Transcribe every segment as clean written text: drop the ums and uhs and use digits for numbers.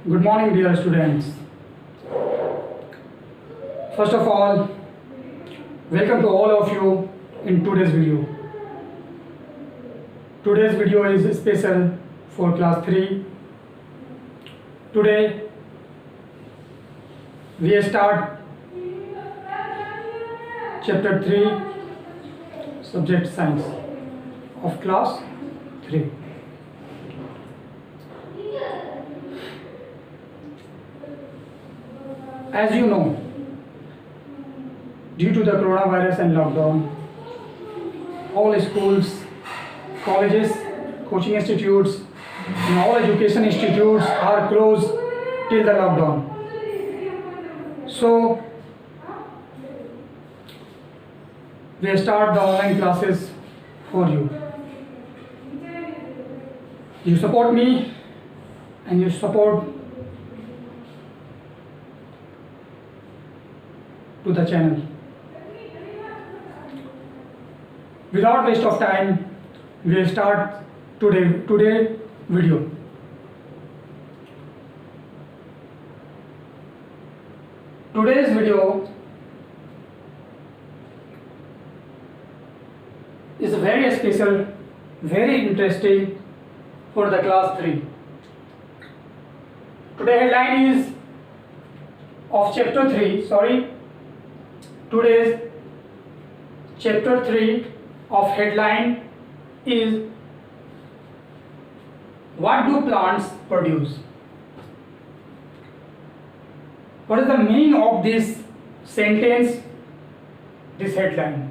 Good morning, dear students. First of all, welcome to all of you in today's video. Today's video is special for class 3. Today, we start chapter 3, subject science of class 3. As you know, due to the coronavirus and lockdown, all schools, colleges, coaching institutes, and all education institutes are closed till the lockdown. So, we start the online classes for you. You support me and you support to the channel. Without waste of time, we will start today video. Today's video is very special, very interesting for the class 3. Today headline is of chapter 3, today's chapter 3 of headline is what do plants produce? What is the meaning of this sentence, this headline?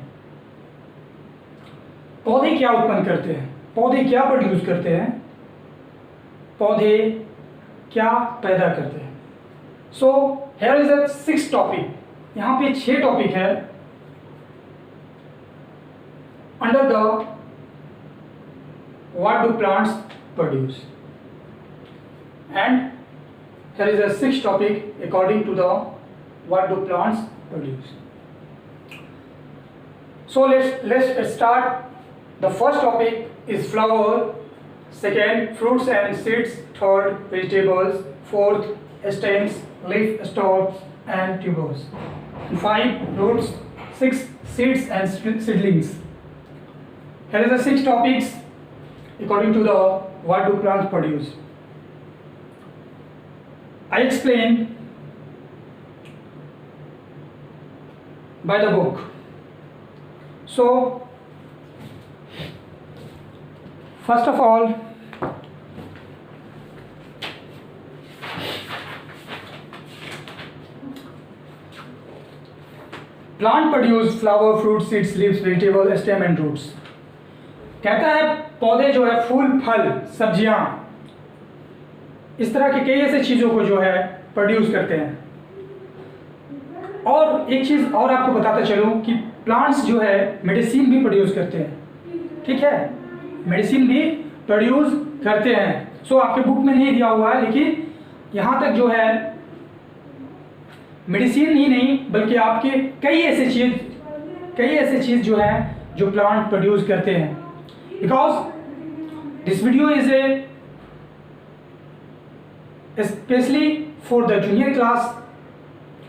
पौधे क्या उत्पन्न करते हैं? पौधे क्या produce करते हैं? पौधे क्या पैदा करते हैं? So here is a 6 topic. यहाँ पे 6 टॉपिक है under the what do plants produce and here is a 6 topic according to the what do plants produce. So let's start. The first topic is flower, second fruits and seeds, third vegetables, fourth stems, leaf, stalks and tubers, 5 roots, 6 seeds and seedlings. Here are the 6 topics according to the what do plants produce. I explain by the book. So first of all, plant produce flower, fruit, seeds, leaves, vegetable, stem and roots. कहता है पौधे जो है फूल, फल, सब्जियां, इस तरह की कई ऐसे चीज़ों को जो है प्रोड्यूस करते हैं. और एक चीज़ और आपको बताता चलूं कि प्लांट्स जो है मेडिसिन भी प्रोड्यूस करते हैं. ठीक है, मेडिसिन भी प्रोड्यूस करते हैं. सो आपके बुक में नहीं दिया हुआ है, लेकिन यहाँ तक जो है मेडिसिन ही नहीं बल्कि आपके कई ऐसे चीज़ जो है जो प्लांट प्रोड्यूस करते हैं. Because this video is a specially for the junior class,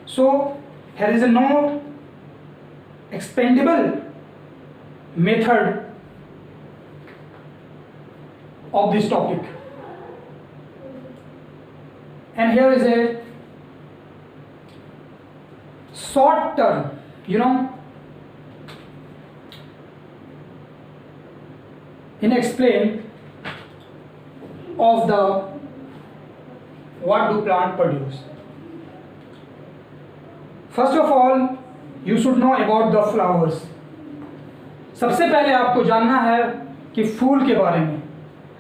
so here is no expendable method of this topic, and here is a short term, in explain of the what do plant produce. First of all, you should know about the flowers. सबसे पहले आपको जानना है कि फूल के बारे में,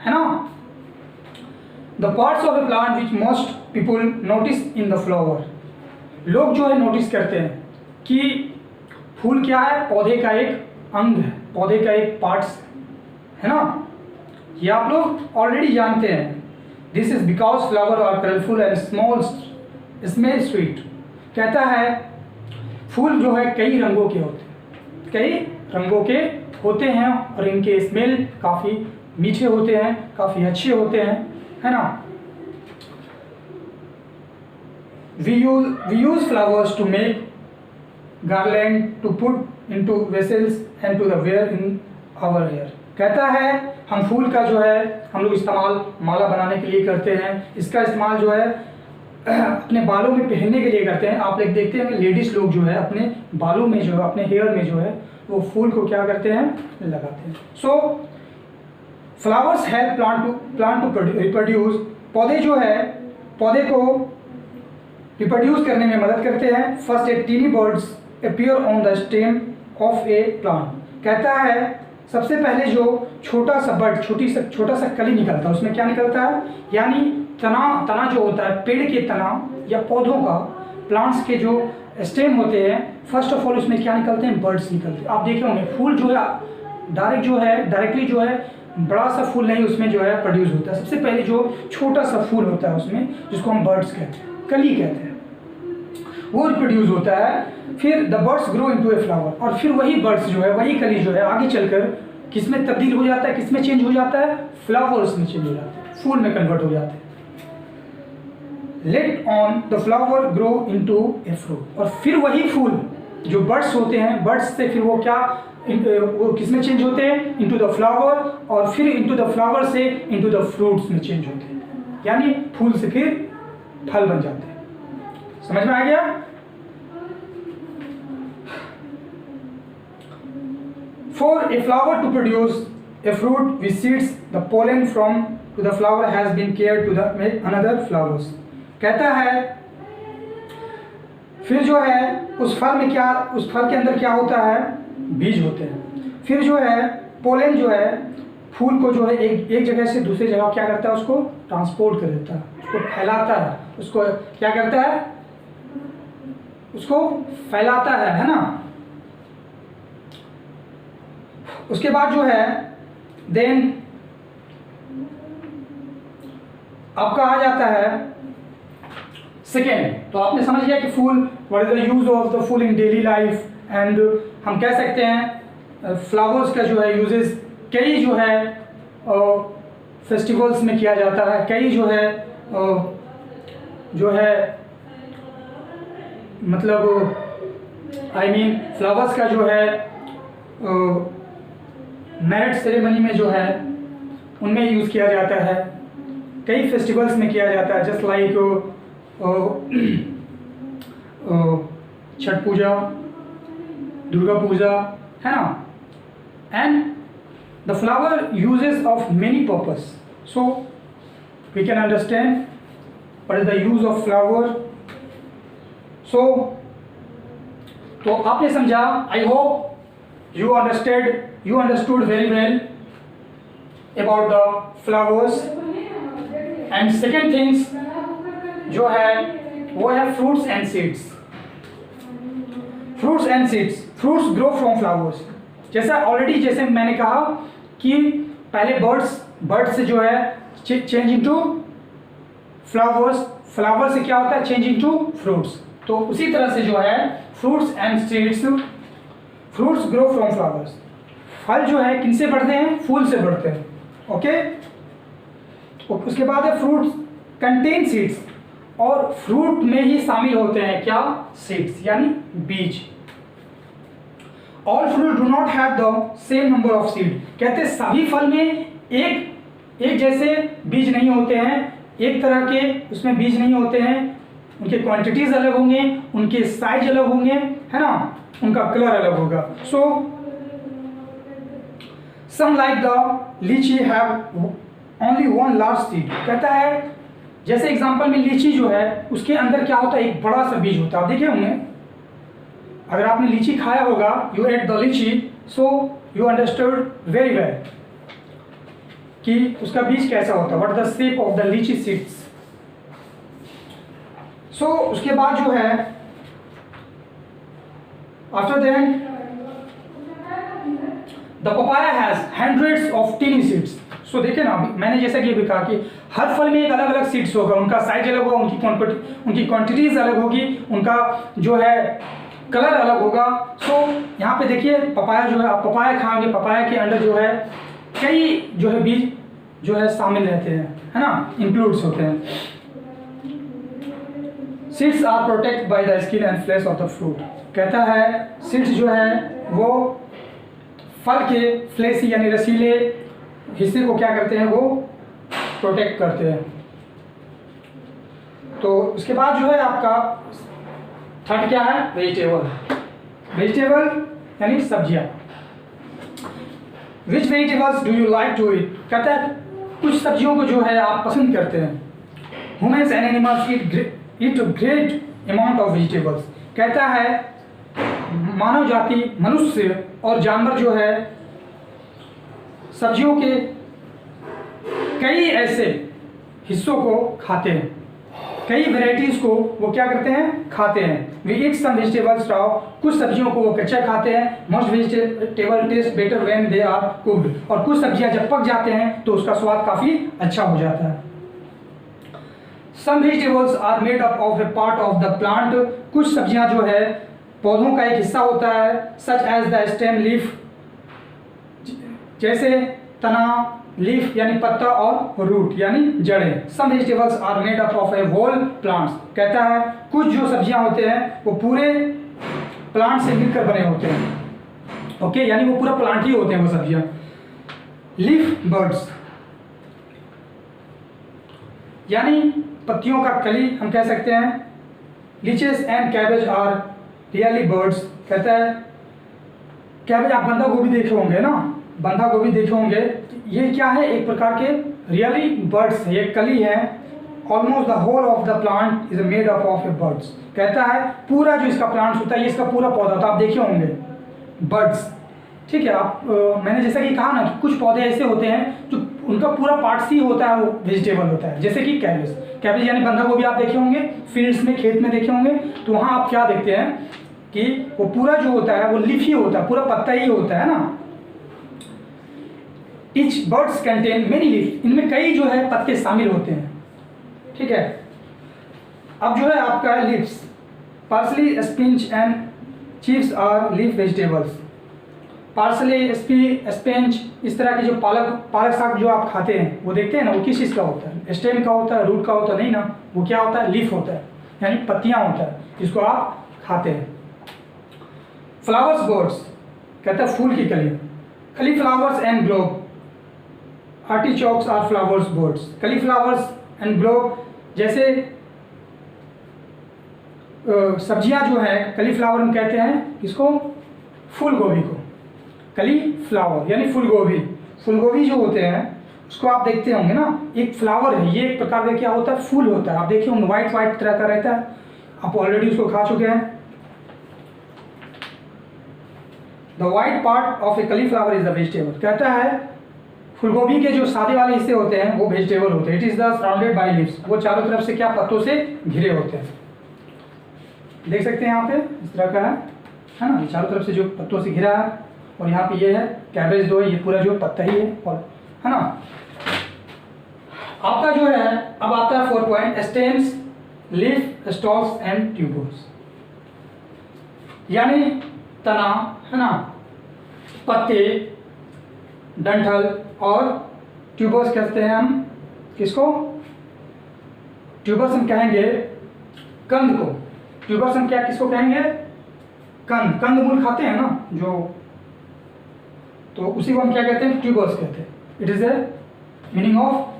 है ना. The parts of a plant which most people notice in the flower. लोग जो है नोटिस करते हैं कि फूल क्या है, पौधे का एक अंग है, पौधे का एक पार्ट्स है ना. ये आप लोग ऑलरेडी जानते हैं. This is because flower are colourful and small, smell sweet. कहता है फूल जो है कई रंगों के होते हैं और इनके स्मेल काफ़ी मीठे होते हैं, काफ़ी अच्छे होते हैं, है ना. we use flowers to make garland to put into vessels and to the wear in our hair। कहता है हम फूल का जो है हम लोग इस्तेमाल माला बनाने के लिए करते हैं, इसका इस्तेमाल जो है अपने बालों में पहनने के लिए करते हैं। आप लोग देखते हैं कि लेडीज़ लोग जो है अपने बालों में जो है अपने हेयर में जो है वो फूल को क्या करते हैं, लगाते हैं। So flowers help plant to reproduce. पौधे जो है पौधे को रिप्रोड्यूस करने में मदद करते हैं। First a tiny birds appear on the stem of a plant. कहता है सबसे पहले जो छोटा सा बर्ड छोटा सा कली निकलता है, उसमें क्या निकलता है, यानी तना जो होता है पेड़ के तना या पौधों का, प्लांट्स के जो स्टेम होते हैं, फर्स्ट ऑफ ऑल उसमें क्या निकलते हैं, बर्ड्स निकलते हैं। आप देखे होंगे फूल जो है डायरेक्टली जो है बड़ा सा फूल नहीं उसमें जो है प्रोड्यूस होता है। सबसे पहले जो छोटा सा फूल होता है उसमें, जिसको हम बर्ड्स कहते हैं, कली कहते हैं, वो प्रोड्यूस होता है। फिर the birds grow into a flower, और फिर वही बर्ड्स जो है वही कली जो है आगे चलकर किस में तब्दील हो जाता है, किस में चेंज हो जाता है, फ्लावर्स में चेंज हो जाता है, फूल में कन्वर्ट हो जाते हैं। Late on the flower grow into a fruit, और फिर वही फूल जो बर्ड्स होते हैं, बर्ड्स से फिर वो क्या वो किस में चेंज होते हैं, इनटू द फ्लावर, और फिर इनटू द फ्लावर से इनटू द फ्रूट्स में चेंज होते हैं, यानी फूल से फिर फल बन जाते हैं। समझ में आ गया? For a flower to produce a fruit with seeds, the pollen from to the flower has been carried to the another flowers। कहता है फिर जो है उस फल के अंदर क्या होता है, बीज होते हैं। फिर जो है पोलन जो है फूल को जो है एक जगह से दूसरी जगह क्या करता है, उसको ट्रांसपोर्ट कर देता है, उसको फैलाता है, उसको क्या करता है, उसको फैलाता है ना। उसके बाद जो है देन आपका आ जाता है सेकेंड। तो आपने समझ लिया कि फूल, what is the use of the phool in daily life, and हम कह सकते हैं फ्लावर्स का जो है यूजेस कई जो है फेस्टिवल्स में किया जाता है, कई जो है मतलब फ्लावर्स का जो है मैरिज सेरेमनी में जो है उनमें यूज़ किया जाता है, कई फेस्टिवल्स में किया जाता है, जस्ट लाइक छठ पूजा, दुर्गा पूजा, है ना। And the flower uses of many purpose, so we can understand what is the use of flower. So तो आपने समझा, I hope you understood very well about the flowers। and second things जो है वो है fruits and seeds। fruits grow from flowers। जैसे मैंने कहा कि पहले बर्ड्स से जो है चेंज इनटू फ्लावर्स से क्या होता है, चेंज इनटू फ्रूट्स। तो उसी तरह से जो है fruits and seeds, fruits grow from flowers. फल जो है किनसे बढ़ते हैं, फूल से बढ़ते हैं, ओके। उसके बाद है फ्रूट्स कंटेन सीड्स, और फ्रूट में ही शामिल होते हैं क्या, सीड्स यानी बीज। All fruit do not have the same number of seed. कहते सभी फल में एक जैसे बीज नहीं होते हैं, एक तरह के उसमें बीज नहीं होते हैं, उनके क्वांटिटीज अलग होंगे, उनके साइज अलग होंगे, है ना, उनका कलर अलग होगा। सो सम लाइक द लीची have only one large seed. कहता है जैसे एग्जांपल में लीची जो है उसके अंदर क्या होता है, एक बड़ा सा बीज होता है। आप देखे होंगे, अगर आपने लीची खाया होगा, यू एट द लीची, so you understood very well कि उसका बीज कैसा होता है, what the shape of the लीची सीड्स। सो उसके बाद जो है after that the papaya has hundreds of tiny seeds। so देखे ना, मैंने जैसा कि अभी कहा कि हर फल में एक अलग अलग सीड्स होगा, उनका साइज अलग होगा, उनकी क्वांटिटीज अलग होगी, उनका जो है कलर अलग होगा। सो यहाँ पे देखिए पपाया जो है, आप पपाया खाएंगे, पपाया के अंदर जो है कई जो है बीज जो है शामिल रहते हैं, है ना, इंक्लूड्स होते हैं। Seeds are protect by the skin and flesh of the fruit. कहता है सीड्स जो है वो फल के फ्लेशी यानी रसीले हिस्से को क्या करते हैं, वो प्रोटेक्ट करते हैं। तो उसके बाद जो है आपका थर्ड क्या है, वेजिटेबल। वेजिटेबल यानी सब्जियां। Which vegetables do you like to eat. कहता है कुछ सब्जियों को जो है आप पसंद करते हैं। Humans and animals eat great amount of vegetables. कहता है मानव जाति, मनुष्य और जानवर जो है सब्जियों के कई ऐसे हिस्सों को खाते हैं, कई वेराइटीज को वो क्या करते हैं, खाते हैं। We eat some vegetables raw. कुछ सब्जियों को वो कच्चा खाते हैं। Most vegetable taste better when they are cooked. और कुछ सब्जियां जब पक जाते हैं तो उसका स्वाद काफी अच्छा हो जाता है। Some vegetables are made up of a part of the plant. कुछ सब्जियां जो है पौधों का एक हिस्सा होता है। Such as the stem, leaf, जैसे तना, लीफ यानी पत्ता, और रूट यानी जड़ें। Some vegetables are made up of a whole plants. कहता है कुछ जो सब्जियां होते हैं वो पूरे प्लांट से मिलकर बने होते हैं। ओके, यानी वो पूरा प्लांट ही होते हैं वो सब्जियां। लीफ बर्ड्स यानी पत्तियों का कली हम कह सकते हैं। Leeches and cabbage are really birds. कहता है कैबेज, आप बंधा गोभी देखे होंगे ना, बंधा गोभी देखे होंगे, ये क्या है, एक प्रकार के रियली बर्ड्स है, ये कली है। Almost the whole of the plant is made up of a birds. कहता है पूरा जो इसका प्लांट होता है, ये इसका पूरा पौधा होता है, आप देखे होंगे बर्ड्स। ठीक है, आप मैंने जैसा कि कहा ना कि कुछ पौधे ऐसे होते हैं जो उनका पूरा पार्ट्स ही होता है, वो वेजिटेबल होता है। जैसे कि कैबेज, कैबेज यानी बंधा गोभी आप देखे होंगे, फील्ड्स में, खेत में देखे होंगे, तो वहाँ आप क्या देखते हैं कि वो पूरा जो होता है वो लीफ ही होता है, पूरा पत्ता ही होता है ना। Each birds contain many leaves। इनमें कई जो है पत्ते शामिल होते हैं। ठीक है, अब जो है आपका leaves, parsley, spinach and chives are leaf vegetables. Parsley, spinach, इस तरह के जो पालक साग जो आप खाते हैं वो देखते हैं ना, वो किस चीज़ का होता है, स्टेम का होता है, रूट का होता है, नहीं ना, वो क्या होता है, लीफ होता है, यानी पत्तियां होता है, जिसको आप खाते हैं। फ्लावर्स बर्ड्स, कहता है फूल की कलियां। Cauliflowers and globe, artichokes are flowers birds. Cauliflowers and globe, जैसे सब्जियां जो है, कली फ्लावर हम कहते हैं इसको, फूल गोभी को कली फ्लावर यानी फूल गोभी। फूल गोभी जो होते हैं उसको आप देखते होंगे ना, एक फ्लावर है, ये एक प्रकार का क्या होता है, फूल होता है। आप देखिए होंगे व्हाइट व्हाइट तरह का रहता है, आप ऑलरेडी उसको खा चुके हैं। द व्हाइट पार्ट ऑफ ए कली फ्लावर इज द वेजिटेबल। कहता है फूलगोभी के जो सादे वाले हिस्से होते हैं वो वेजिटेबल होते हैं। It is the surrounded by leaves. वो चारों तरफ से क्या, पत्तों से घिरे होते हैं। देख सकते हैं यहाँ पे इस तरह का है ना, ये चारों तरफ से जो पत्तों से घिरा है, और यहाँ पे ये है कैबेज दो, ये पूरा जो पत्ता ही है, और है ना। आपका जो है अब आता है 4 point, stems, leaf, stocks and tubers. यानी तना, है ना, पत्ते, डंठल, और ट्यूबर्स कहते हैं हम किसको, ट्यूबर्स हम कहेंगे कंद को। ट्यूबर्स हम क्या किसको कहेंगे, कंद, कंदमूल खाते हैं ना जो, तो उसी को हम क्या कहते हैं, ट्यूबर्स कहते हैं। It is a meaning of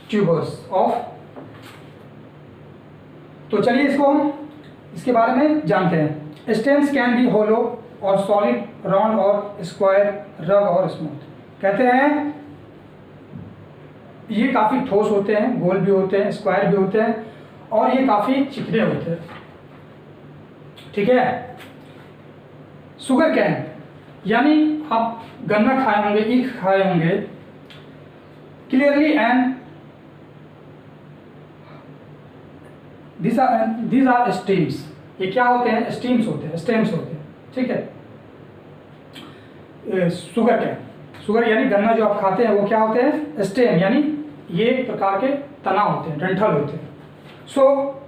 tubers of. तो चलिए इसको हम इसके बारे में जानते हैं। स्टेम्स कैन बी होलो और सॉलिड, राउंड और स्क्वायर, रग और स्मूथ। कहते हैं ये काफ़ी ठोस होते हैं, गोल भी होते हैं, स्क्वायर भी होते हैं, और ये काफ़ी चिकने होते हैं। ठीक है। शुगर कैन, यानी आप गन्ना खाए होंगे, ईख खाए होंगे। Clearly and these are stems. ये क्या होते हैं, स्टीम्स होते हैं, स्टेम्स होते हैं। ठीक है। शुगर कैन, शुगर यानी गन्ना जो आप खाते हैं वो क्या होते हैं, स्टेम, यानी ये एक प्रकार के तना होते हैं, डंठल होते हैं। So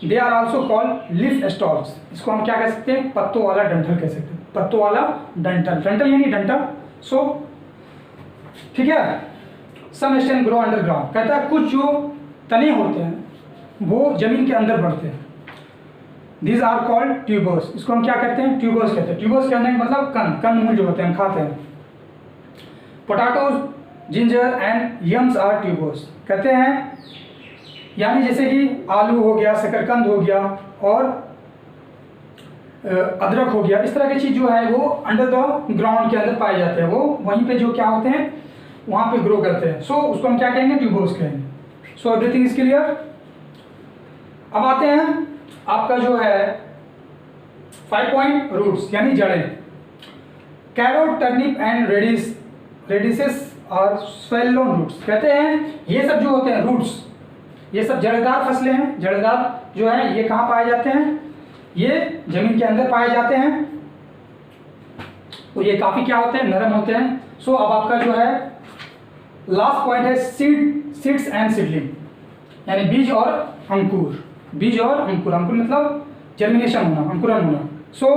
they are also called leaf stalks. इसको हम क्या कह सकते हैं, पत्तों वाला डंठल कह सकते हैं, पत्तों वाला डंठल, डंठल यानी डंठल। सो ठीक है। सम स्टेम ग्रो अंडरग्राउंड। कहता है कुछ जो तने होते हैं वो ज़मीन के अंदर बढ़ते हैं। These are called tubers। इसको हम क्या कहते हैं? ट्यूबर्स कहते हैं। ट्यूबर्स कहने का मतलब कंदमूल जो होते हैं हम खाते हैं। Potatoes, ginger and yams are tubers कहते हैं, यानी जैसे कि आलू हो गया, शकरकंद हो गया और अदरक हो गया, इस तरह की चीज़ जो है वो अंडर द ग्राउंड के अंदर पाए जाते हैं। वो वहीं पे जो क्या होते हैं वहाँ पे ग्रो करते हैं। सो उसको हम क्या कहेंगे? ट्यूबर्स कहेंगे। सो एवरीथिंग इज क्लियर। अब आते हैं आपका जो है 5 पॉइंट रूट्स यानी जड़ें। कैरोट, टर्निप एंड रेडिसेस और स्वेलोन रूट्स कहते हैं, ये सब जो होते हैं रूट्स, ये सब जड़दार फसलें हैं। जड़दार जो है ये कहाँ पाए जाते हैं? ये जमीन के अंदर पाए जाते हैं। तो ये काफ़ी क्या होते हैं? नरम होते हैं। सो अब आपका जो है लास्ट पॉइंट है सीड्स एंड सीडलिंग, यानी बीज और अंकुर। बीज और अंकुर, अंकुर मतलब जर्मिनेशन होना, अंकुरन होना। So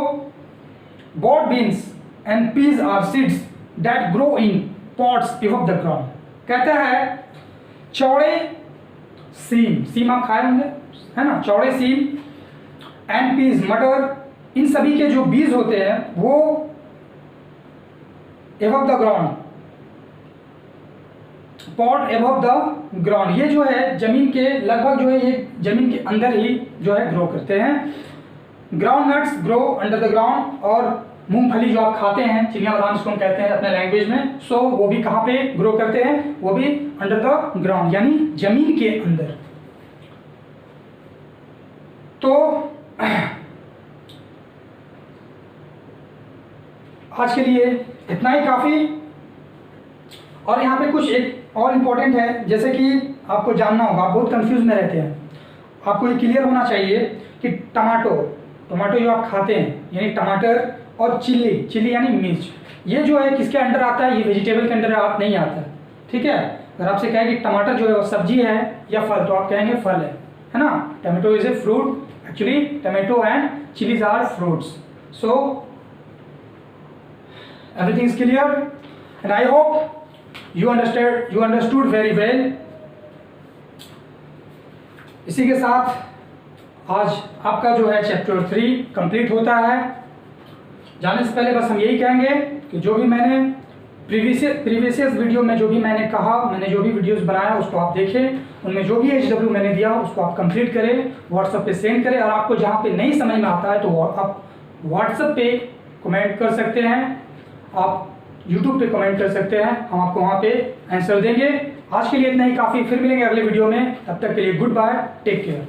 broad beans and peas are seeds that grow in pots above the ground. कहता है चौड़े सीम, सीम आप खाए होंगे है ना, चौड़े सीम एंड पीज, मटर, इन सभी के जो बीज होते हैं वो above the ground, pot above the ground, ये जो है जमीन के लगभग जो है ये जमीन के अंदर ही जो है ग्रो करते हैं। Ground nuts grow under the ground, और मूंगफली जो आप खाते हैं, चिनिया बादाम जिसको हम कहते हैं अपने लैंग्वेज में, सो वो भी कहाँ पे ग्रो करते हैं? वो भी अंडर द ग्राउंड यानी जमीन के अंदर। तो आज के लिए इतना ही काफ़ी। और यहाँ पे कुछ एक और इम्पोर्टेंट है, जैसे कि आपको जानना होगा, आप बहुत कंफ्यूज में रहते हैं, आपको ये क्लियर होना चाहिए कि टमाटो जो आप खाते हैं यानी टमाटर, और चिल्ली यानी मिर्च, ये जो है किसके अंडर आता है? ये वेजिटेबल के अंडर आप नहीं आता है। ठीक है, अगर आपसे कहे कि टमाटर जो है वो सब्जी है या फल, तो आप कहेंगे फल है ना। Tomato is a fruit, actually tomato and chillies are fruits. So everything is clear and I hope you understood very well। इसी के साथ आज आपका जो है चैप्टर 3 कंप्लीट होता है। जाने से पहले बस हम यही कहेंगे कि जो भी मैंने प्रीवियस वीडियो में जो भी मैंने कहा, मैंने जो भी वीडियोस बनाया उसको आप देखें, उनमें जो भी HW मैंने दिया उसको आप कंप्लीट करें, व्हाट्सएप पे सेंड करें। और आपको जहाँ पे नहीं समझ में आता है तो आप व्हाट्सएप पे कमेंट कर सकते हैं, आप यूट्यूब पे कमेंट कर सकते हैं, हम आपको वहाँ पे आंसर देंगे। आज के लिए इतना ही काफ़ी, फिर मिलेंगे अगले वीडियो में, तब तक के लिए गुड बाय, टेक केयर।